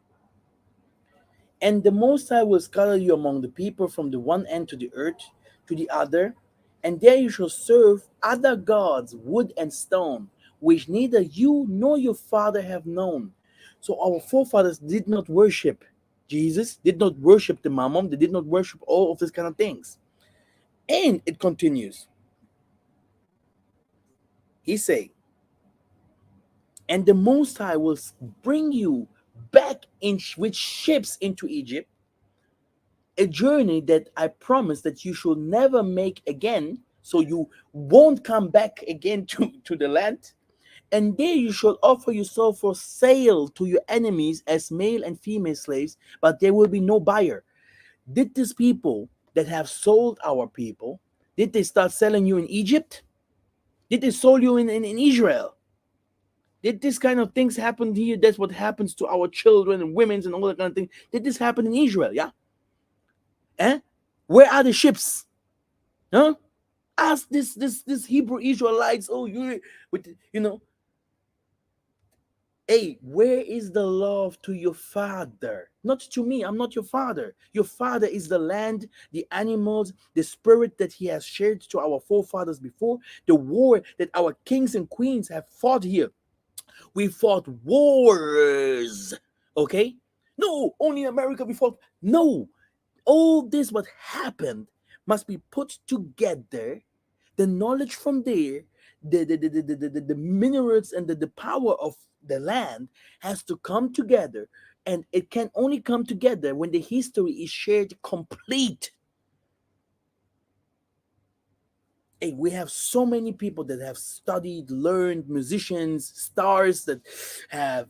And the Most High will scatter you among the people from the one end to the earth to the other, and there you shall serve other gods, wood and stone, which neither you nor your father have known. So our forefathers did not worship Jesus, did not worship the Mammon, they did not worship all of these kind of things. And it continues. He say, and the Most High will bring you back in with ships into Egypt, a journey that I promise that you shall never make again, so you won't come back again to the land. And there you shall offer yourself for sale to your enemies as male and female slaves, but there will be no buyer. Did these people that have sold our people, did they start selling you in Egypt? Did they sell you in Israel? Did this kind of things happen here? That's what happens to our children and women's and all that kind of thing. Did this happen in Israel? Yeah. Eh? Where are the ships? Huh? Ask this Hebrew Israelites. Oh, you with hey, where is the love to your father? Not to me. I'm not your father. Your father is the land, the animals, the spirit that he has shared to our forefathers before, the war that our kings and queens have fought here. We fought wars. Okay? No, only in America we fought. No. All this what happened must be put together. The knowledge from there, the minerals and the power of the land has to come together, and it can only come together when the history is shared complete. Hey, we have so many people that have studied, learned, musicians, stars that have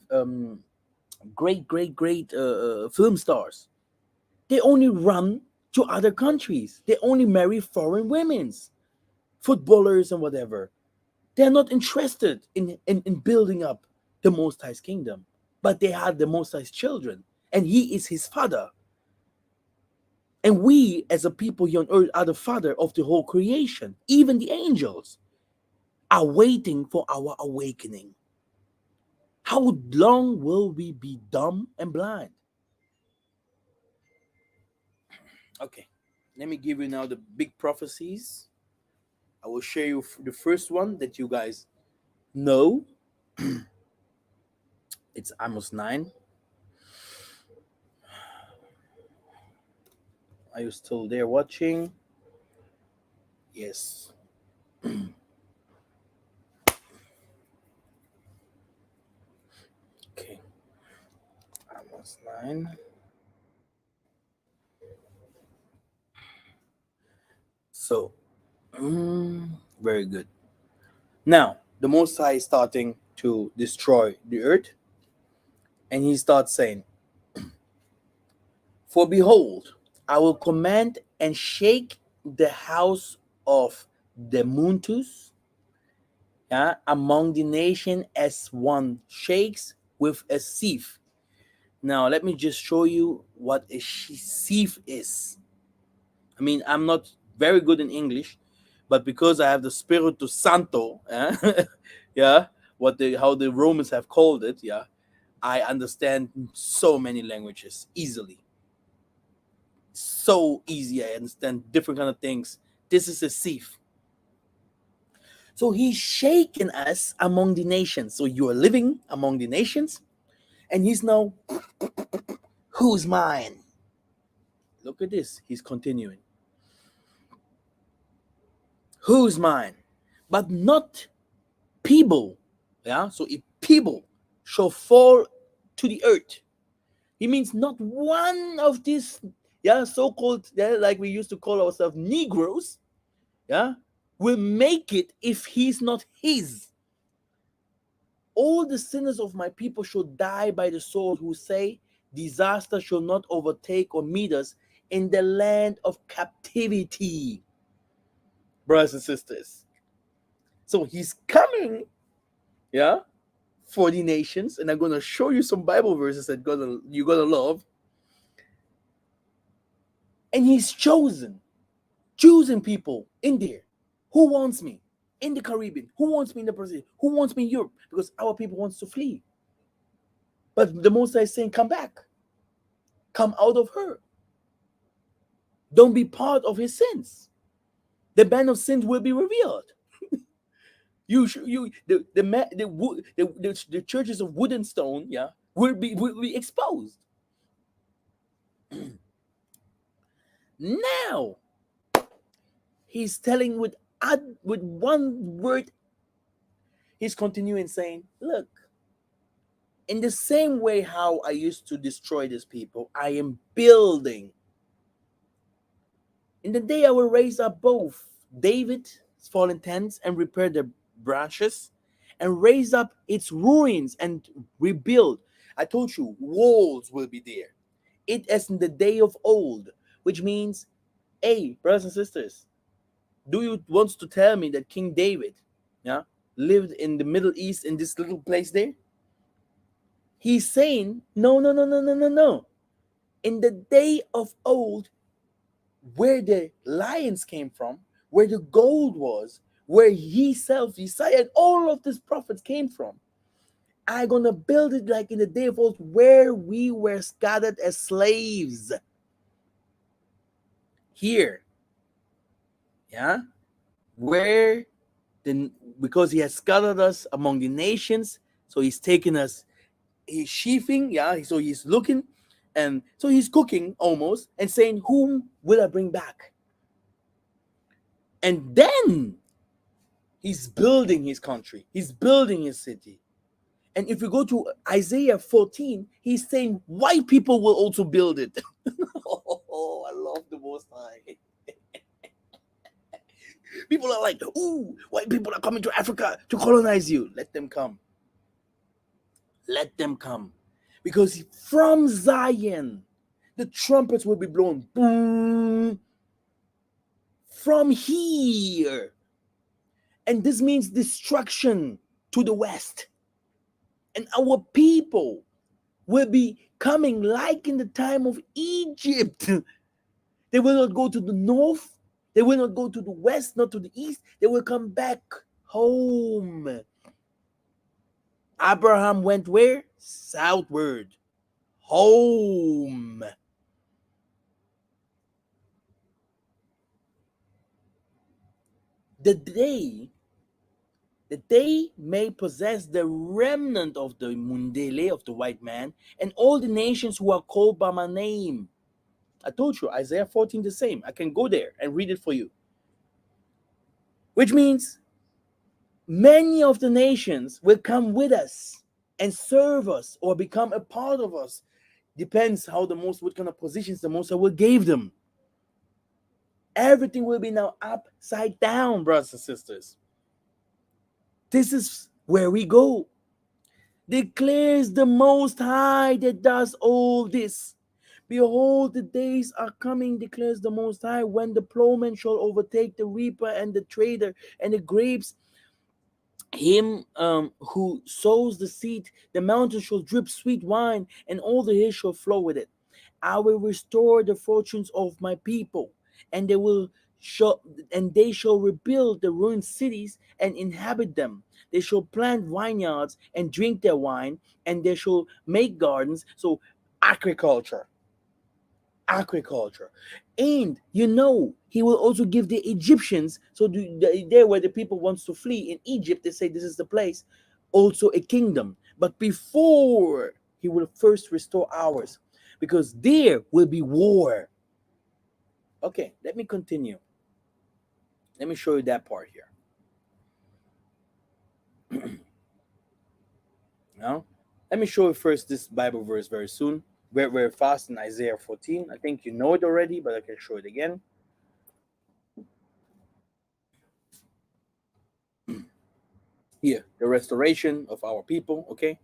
great film stars. They only run to other countries. They only marry foreign women's, footballers and whatever. They're not interested in building up the Most High's kingdom. but they are the Most High's children, and He is His Father. And we, as a people here on earth, are the father of the whole creation. Even the angels are waiting for our awakening. How long will we be dumb and blind? Okay, let me give you now the big prophecies. I will share you the first one that you guys know. It's Amos 9. Are you still there watching? Yes. Okay. Amos 9. So, very good. Now, the Most High is starting to destroy the earth, and he starts saying, "For behold, I will command and shake the house of the Muntus, among the nation as one shakes with a sieve." Now, let me just show you what a sieve is. I mean, I'm not very good in English, but because I have the Spiritu Santo, yeah, how the Romans have called it, yeah, I understand so many languages easily. So easy, I understand different kind of things. This is a sieve. So he's shaken us among the nations. So you are living among the nations, and he's now, who's mine? Look at this. He's continuing. Who's mine? But not people. Yeah. So if people shall fall to the earth, he means not one of these, so-called, like we used to call ourselves Negroes, will make it if he's not his. All the sinners of my people shall die by the sword, who say, disaster shall not overtake or meet us in the land of captivity. Brothers and sisters. So he's coming, for the nations, and I'm going to show you some Bible verses that you're going to love. And he's choosing people in there. Who wants me? In the Caribbean. Who wants me in the Pacific? Who wants me in Europe? Because our people wants to flee. But the Most High is saying, come back. Come out of her. Don't be part of his sins. The band of sins will be revealed. The churches of wood and stone, will be exposed. Now, he's telling with one word. He's continuing saying, look, in the same way how I used to destroy these people, I am building. In the day I will raise up both David's fallen tents and repair their branches, and raise up its ruins and rebuild. I told you, walls will be there. It as in the day of old, which means, hey, brothers and sisters, do you want to tell me that King David, lived in the Middle East in this little place there? He's saying, no. In the day of old, where the lions came from, where the gold was, where himself, Isaiah, and all of these prophets came from, I'm going to build it like in the day of old, where we were scattered as slaves. Here. Where because he has scattered us among the nations, so he's taken us, he's sheathing, so he's looking, and so he's cooking almost and saying, whom will I bring back? And then he's building his country, he's building his city. And if you go to Isaiah 14, he's saying white people will also build it. Oh, I love the Most High. People are like, ooh, white people are coming to Africa to colonize you. Let them come. Let them come. Because from Zion, the trumpets will be blown. Boom. From here. And this means destruction to the west. And our people will be coming like in the time of Egypt. They will not go to the north, they will not go to the west, not to the east. They will come back home. Abraham went where? Southward. Home. The day that they may possess the remnant of the Mundele, of the white man, and all the nations who are called by my name. I told you, Isaiah 14 the same. I can go there and read it for you. Which means many of the nations will come with us and serve us or become a part of us. Depends how the most, what kind of positions the most I will give them. Everything will be now upside down, brothers and sisters. This is where we go. Declares the Most High that does all this. Behold, the days are coming, declares the Most High, when the plowman shall overtake the reaper and the trader, and the grapes him who sows the seed. The mountains shall drip sweet wine, and all the hills shall flow with it. I will restore the fortunes of my people, and they shall rebuild the ruined cities and inhabit them. They shall plant vineyards and drink their wine, and they shall make gardens. So agriculture, agriculture. And he will also give the Egyptians, so there where the people wants to flee in Egypt, they say this is the place, also a kingdom. But before, he will first restore ours, because there will be war. Okay, let me continue. Let me show you that part here. Now, let me show you first this Bible verse very soon, very, very fast, in Isaiah 14. I think you know it already, but I can show it again. Here, the restoration of our people, okay?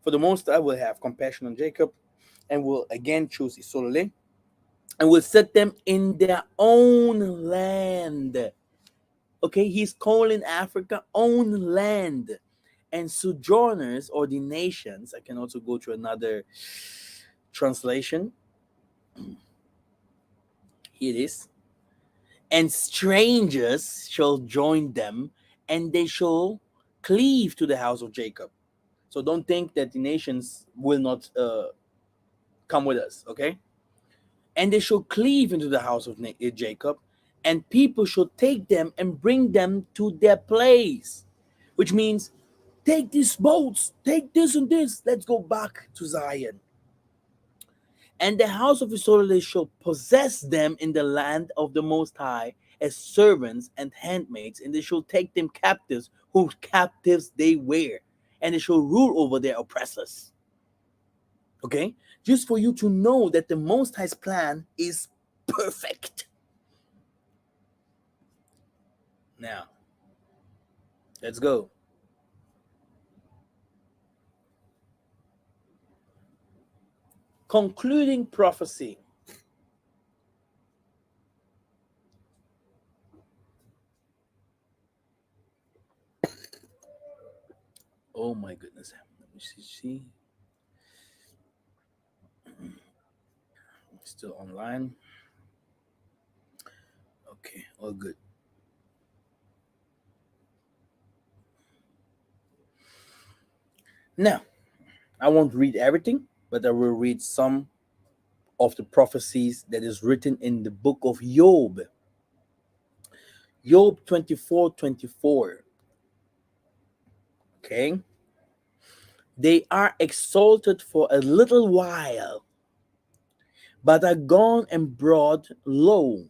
For the Most I will have compassion on Jacob, and will again choose Isolde, and will set them in their own land. Okay, he's calling Africa own land. And sojourners, or the nations, I can also go to another translation. Here it is. And strangers shall join them, and they shall cleave to the house of Jacob. So don't think that the nations will not come with us, okay? And they shall cleave into the house of Jacob, and people shall take them and bring them to their place, which means take these boats, take this and this, let's go back to Zion. And the house of Israel shall possess them in the land of the Most High as servants and handmaids, and they shall take them captives, whose captives they were, and they shall rule over their oppressors. Okay? Just for you to know that the Most High's plan is perfect. Now, let's go. Concluding prophecy. Oh my goodness. Let me see. Still online. Okay, all good. Now, I won't read everything, but I will read some of the prophecies that is written in the book of Job. Job 24:24. Okay. They are exalted for a little while, but are gone and brought low.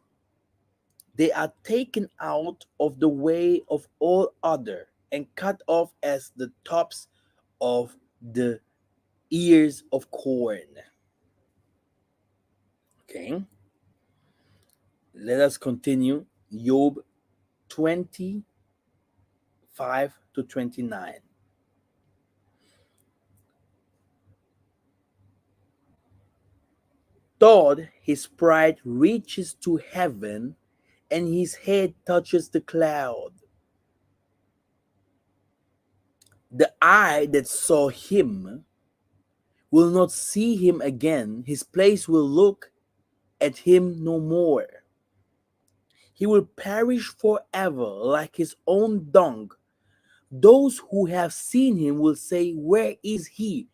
They are taken out of the way of all other, and cut off as the tops of the ears of corn. Okay. Let us continue. Job 25-29. Thought his pride reaches to heaven, and his head touches the cloud. The eye that saw him will not see him again. His place will look at him no more. He will perish forever like his own dung. Those who have seen him will say, where is he?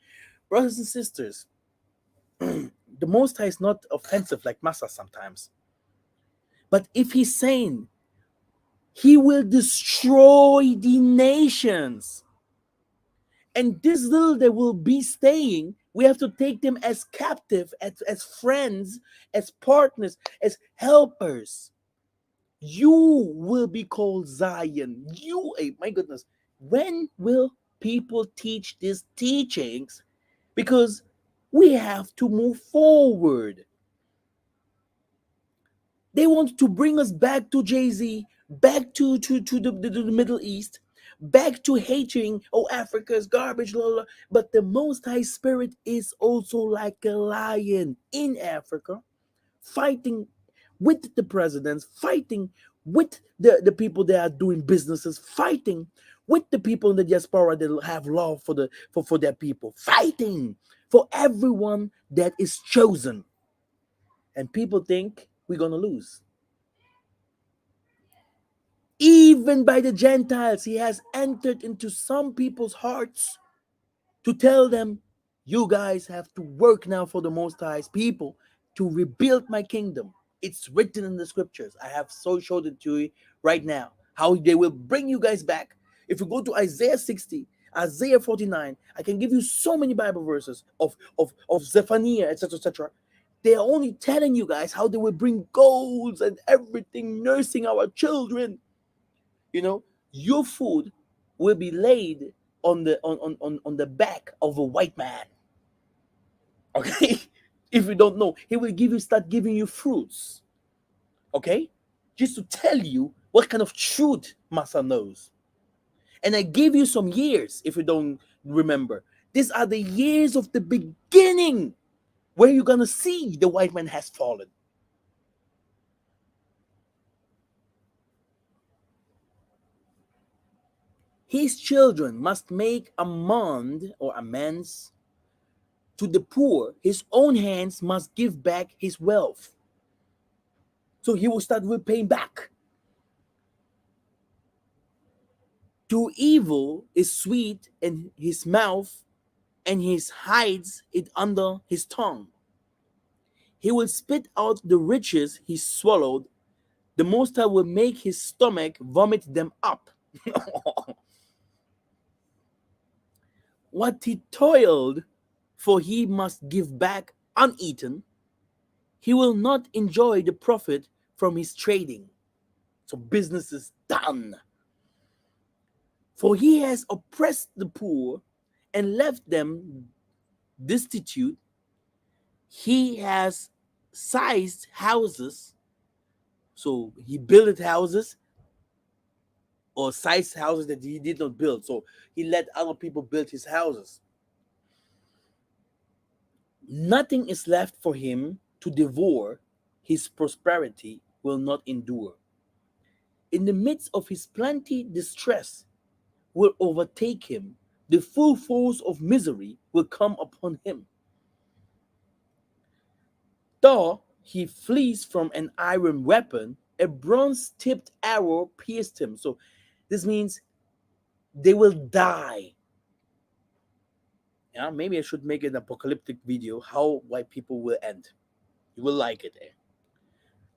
Brothers and sisters, the Most High is not offensive like Massa sometimes. But if he's saying he will destroy the nations, and this little that will be staying, we have to take them as captive, as friends, as partners, as helpers. You will be called Zion. My goodness, when will people teach these teachings? Because we have to move forward. They want to bring us back to Jay-Z, back to the Middle East, back to hating, oh, Africa's garbage, blah, blah. But the Most High Spirit is also like a lion in Africa, fighting with the presidents, fighting with the people that are doing businesses, fighting with the people in the diaspora that have love for their people, fighting for everyone that is chosen. And people think we're gonna lose. Even by the Gentiles, he has entered into some people's hearts to tell them, you guys have to work now for the Most High's people to rebuild my kingdom. It's written in the scriptures. I have so showed it to you right now, how they will bring you guys back. If you go to Isaiah 60, Isaiah 49, I can give you so many Bible verses of Zephaniah, etc., etc. They are only telling you guys how they will bring golds and everything, nursing our children. You know, your food will be laid on the back of a white man. Okay? If you don't know, he will start giving you fruits. Okay? Just to tell you what kind of truth Massa knows. And I gave you some years, if you don't remember. These are the years of the beginning where you're gonna see the white man has fallen. His children must make amends to the poor. His own hands must give back his wealth. So he will start repaying back. To evil is sweet in his mouth, and he hides it under his tongue. He will spit out the riches he swallowed. The Most High will make his stomach vomit them up. What he toiled for he must give back uneaten. He will not enjoy the profit from his trading. So business is done. For he has oppressed the poor and left them destitute. He has sized houses. So he built houses or sized houses that he did not build. So he let other people build his houses. Nothing is left for him to devour. His prosperity will not endure. In the midst of his plenty, distress will overtake him. The full force of misery will come upon him. Though he flees from an iron weapon, a bronze-tipped arrow pierced him. So this means they will die. Yeah, maybe I should make an apocalyptic video how white people will end. You will like it.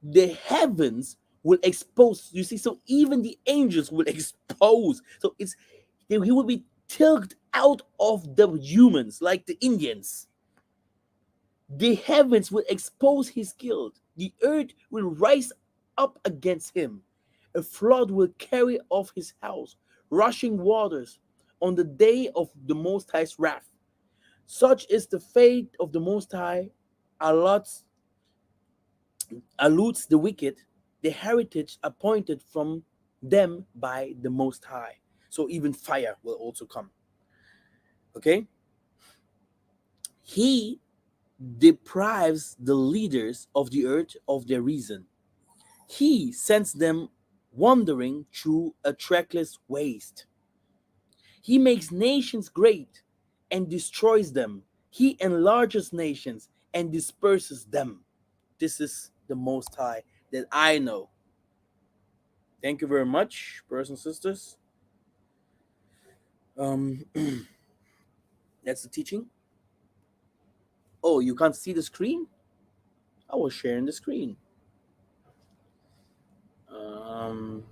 The heavens will expose. You see, so even the angels will expose. So he will be tilted out of the humans like the Indians. The heavens will expose his guilt. The earth will rise up against him. A flood will carry off his house, rushing waters on the day of the Most High's wrath. Such is the fate of the Most High. Eludes the wicked, the heritage appointed from them by the Most High. So even fire will also come. Okay? He deprives the leaders of the earth of their reason. He sends them wandering through a trackless waste. He makes nations great and destroys them. He enlarges nations and disperses them. This is the Most High that I know. Thank you very much, brothers and sisters. Um, that's the teaching. Oh, you can't see the screen? I was sharing the screen. Um,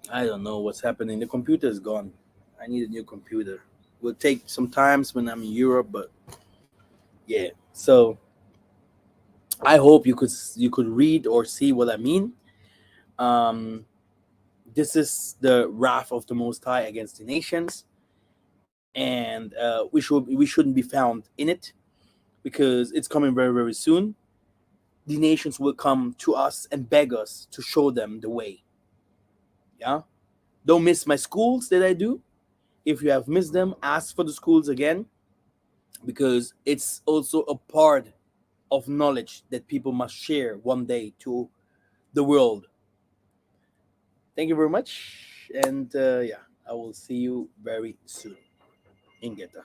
I don't know what's happening. The computer is gone. I need a new computer. Will take some times when I'm in Europe, but yeah. So I hope you could read or see what I mean. Um, this is the wrath of the Most High against the nations, and we shouldn't be found in it because it's coming very very soon. The nations will come to us and beg us to show them the way. Yeah, don't miss my schools that I do. If you have missed them, ask for the schools again because it's also a part of knowledge that people must share one day to the world. Thank you very much, and yeah, I will see you very soon in Geta.